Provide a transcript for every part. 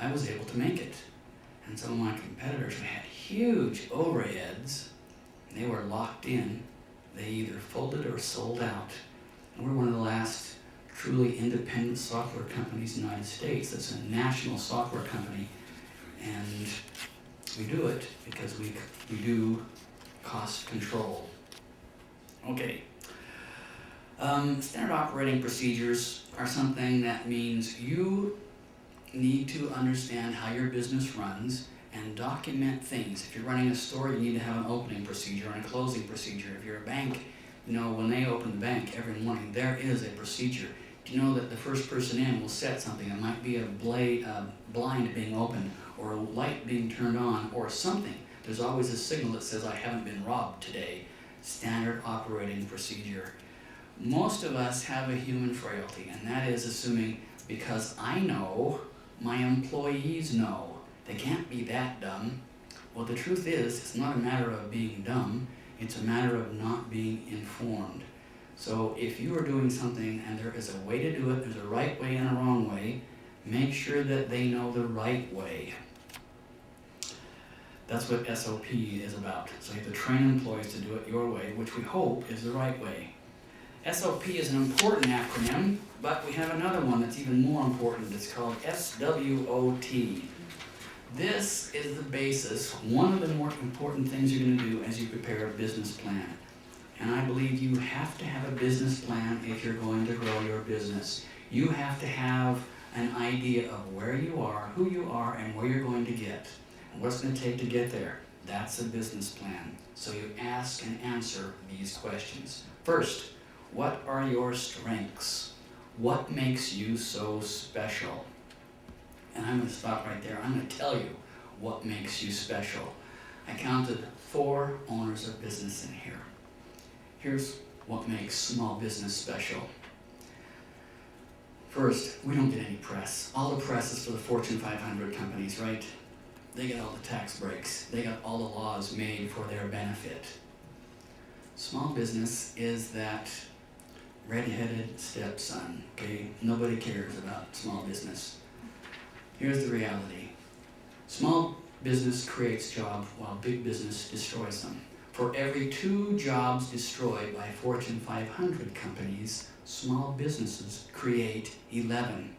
I was able to make it. And some of my competitors had huge overheads. They were locked in. They either folded or sold out. And we're one of the last truly independent software companies in the United States. That's a national software company. And we do it because we do cost control. Okay. Standard operating procedures are something that means you need to understand how your business runs and document things. If you're running a store, you need to have an opening procedure and a closing procedure. If you're a bank, you know, when they open the bank every morning, there is a procedure. Do you know that the first person in will set something? It might be a blind being opened, or a light being turned on, or something. There's always a signal that says, I haven't been robbed today. Standard operating procedure. Most of us have a human frailty, and that is assuming because I know, my employees know. They can't be that dumb. Well, the truth is, it's not a matter of being dumb, it's a matter of not being informed. So if you are doing something and there is a way to do it, there's a right way and a wrong way, make sure that they know the right way. That's what SOP is about. So you have to train employees to do it your way, which we hope is the right way. SOP is an important acronym, but we have another one that's even more important. It's called SWOT. This is the basis, one of the more important things you're going to do as you prepare a business plan. And I believe you have to have a business plan if you're going to grow your business. You have to have an idea of where you are, who you are, and where you're going to get. And what's going to take to get there. That's a business plan. So you ask and answer these questions. First, what are your strengths? What makes you so special? And I'm going to stop right there. I'm going to tell you what makes you special. I counted 4 owners of business in here. Here's what makes small business special. First, we don't get any press. All the press is for the Fortune 500 companies, right? They get all the tax breaks. They got all the laws made for their benefit. Small business is that red-headed stepson, okay? Nobody cares about small business. Here's the reality. Small business creates jobs while big business destroys them. For every 2 jobs destroyed by Fortune 500 companies, small businesses create 11.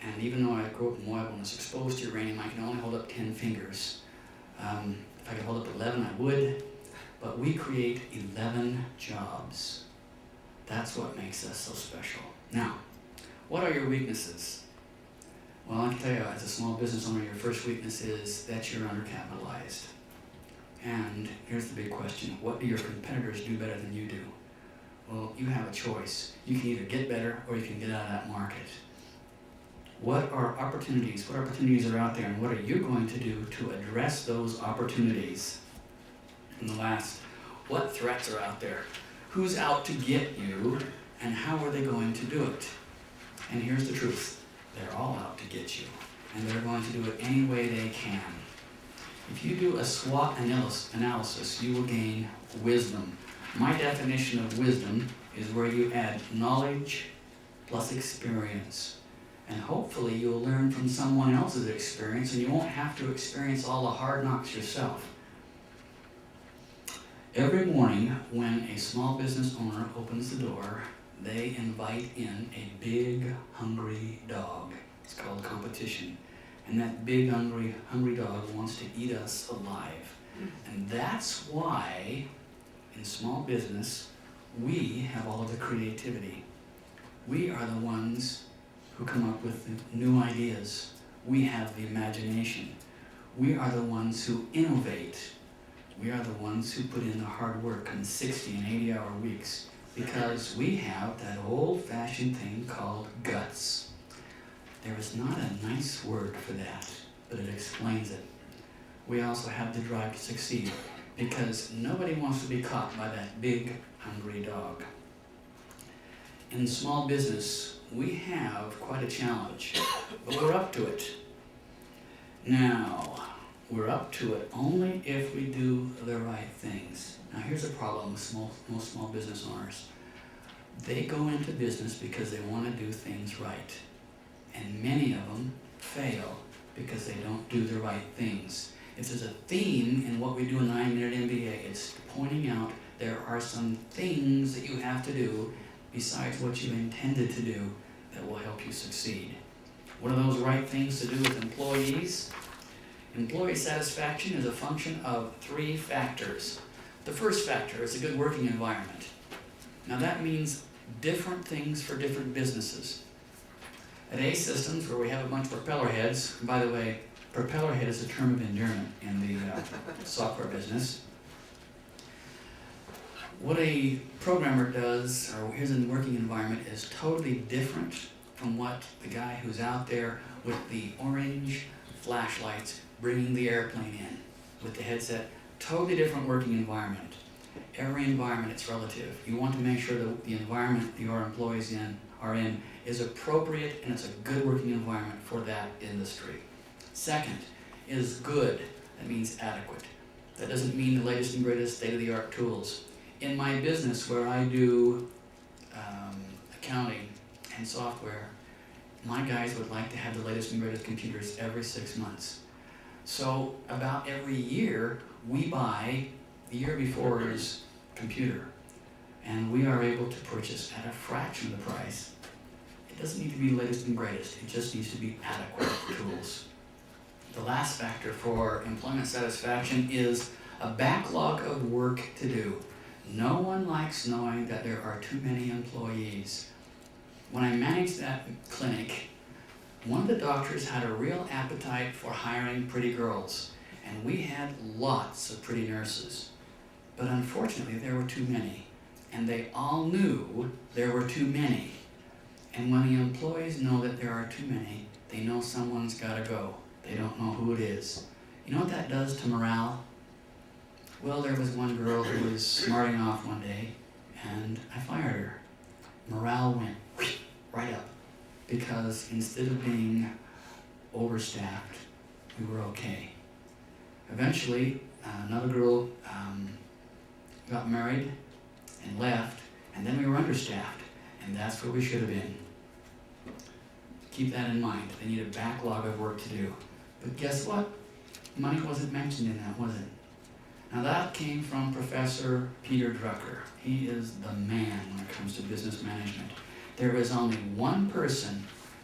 And even though I grew up in oil and was exposed to uranium, I can only hold up 10 fingers. If I could hold up 11, I would. But we create 11 jobs. That's what makes us so special. Now, what are your weaknesses? Well, I can tell you, as a small business owner, your first weakness is that you're undercapitalized. And here's the big question. What do your competitors do better than you do? Well, you have a choice. You can either get better or you can get out of that market. What are opportunities? What opportunities are out there, and what are you going to do to address those opportunities? And the last, what threats are out there? Who's out to get you, and how are they going to do it? And here's the truth. They're all out to get you, and they're going to do it any way they can. If you do a SWOT analysis, you will gain wisdom. My definition of wisdom is where you add knowledge plus experience. And hopefully you'll learn from someone else's experience, and you won't have to experience all the hard knocks yourself. Every morning when a small business owner opens the door, they invite in a big, hungry dog. It's called competition. And that big, hungry dog wants to eat us alive. And that's why, in small business, we have all of the creativity. We are the ones who come up with the new ideas. We have the imagination. We are the ones who innovate. We are the ones who put in the hard work in 60 and 80-hour weeks, because we have that old-fashioned thing called guts. There is not a nice word for that, but it explains it. We also have the drive to succeed, because nobody wants to be caught by that big, hungry dog. In small business, we have quite a challenge, but we're up to it. Now, we're up to it only if we do the right things. Now, here's a problem with most small business owners. They go into business because they want to do things right. And many of them fail because they don't do the right things. If there's a theme in what we do in the Minute MBA, it's pointing out there are some things that you have to do besides what you intended to do that will help you succeed. What are those right things to do with employees? Employee satisfaction is a function of 3 factors. The first factor is a good working environment. Now that means different things for different businesses. At A Systems, where we have a bunch of propeller heads, and by the way, propeller head is a term of endearment in the software business. What a programmer does, or his working environment, is totally different from what the guy who's out there with the orange flashlights bringing the airplane in with the headset. Totally different working environment. Every environment, it's relative. You want to make sure that the environment your employees are in is appropriate and it's a good working environment for that industry. Second is good. That means adequate. That doesn't mean the latest and greatest state-of-the-art tools. In my business where I do accounting and software, my guys would like to have the latest and greatest computers every 6 months. So about every year, we buy the year before's computer, and we are able to purchase at a fraction of the price. It doesn't need to be the latest and greatest, it just needs to be adequate tools. The last factor for employment satisfaction is a backlog of work to do. No one likes knowing that there are too many employees. When I managed that clinic, one of the doctors had a real appetite for hiring pretty girls, and we had lots of pretty nurses. But unfortunately, there were too many, and they all knew there were too many. And when the employees know that there are too many, they know someone's got to go. They don't know who it is. You know what that does to morale? Well, there was one girl who was smarting off one day, and I fired her. Morale went right up, because instead of being overstaffed, we were okay. Eventually, another girl got married and left, and then we were understaffed, and that's where we should have been. Keep that in mind. They need a backlog of work to do. But guess what? Money wasn't mentioned in that, was it? Now that came from Professor Peter Drucker. He is the man when it comes to business management. There is only one person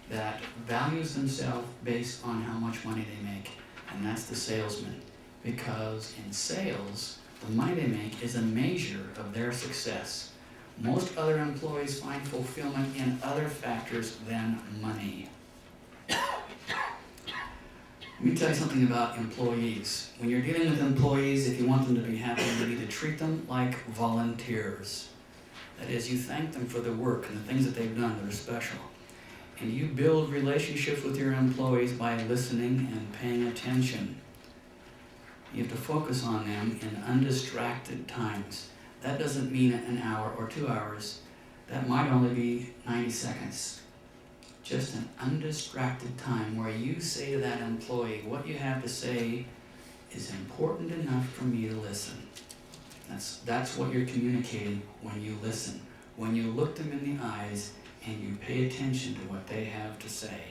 that values themselves based on how much money they make, and that's the salesman. Because in sales, the money they make is a measure of their success. Most other employees find fulfillment in other factors than money. Let me tell you something about employees. When you're dealing with employees, if you want them to be happy, you need to treat them like volunteers. That is, you thank them for the work and the things that they've done that are special. And you build relationships with your employees by listening and paying attention. You have to focus on them in undistracted times. That doesn't mean an hour or 2 hours. That might only be 90 seconds. Just an undistracted time where you say to that employee, what you have to say is important enough for me to listen. That's what you're communicating when you listen. When you look them in the eyes and you pay attention to what they have to say.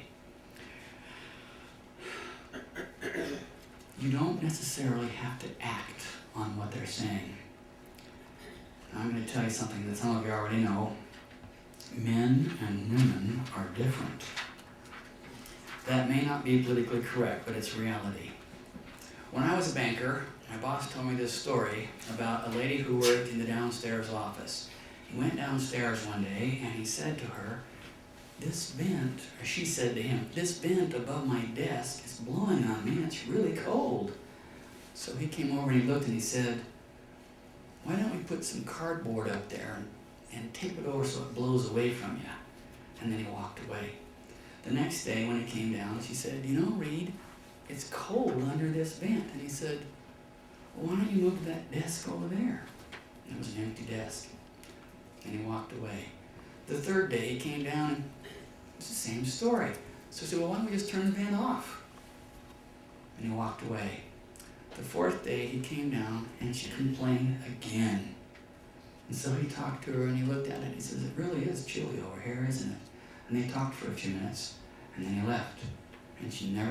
You don't necessarily have to act on what they're saying. I'm going to tell you something that some of you already know. Men and women are different. That may not be politically correct, but it's reality. When I was a banker, my boss told me this story about a lady who worked in the downstairs office. He went downstairs one day and he said to her, this vent, or she said to him, this vent above my desk is blowing on me and it's really cold. So he came over and he looked and he said, why don't we put some cardboard up there and tape it over so it blows away from you? And then he walked away. The next day when he came down, she said, you know, Reed, it's cold under this vent. And he said, well, why don't you move that desk over there? And it was an empty desk. And he walked away. The third day he came down and it's the same story. So he said, well, why don't we just turn the vent off? And he walked away. The fourth day he came down and she complained again. And so he talked to her and he looked at it and he says, it really is chilly over here, isn't it? And they talked for a few minutes and then he left. and she never